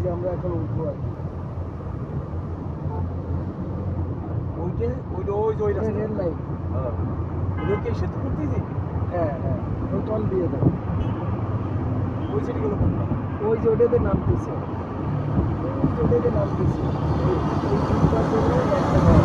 যে আমরা এখন উঠবো আর কি। ওই রেল লাইন। ওই কি সেতু করতেছি? হ্যাঁ হ্যাঁ, ওই টল দিয়ে দেয়। ওই সাইডে গেল কোনটা? ওই যে ওটাতে নামতেছে, ওই যে ওটাতে নামতেছে, ওই ফুটপাথ ধরে একটা ঘর।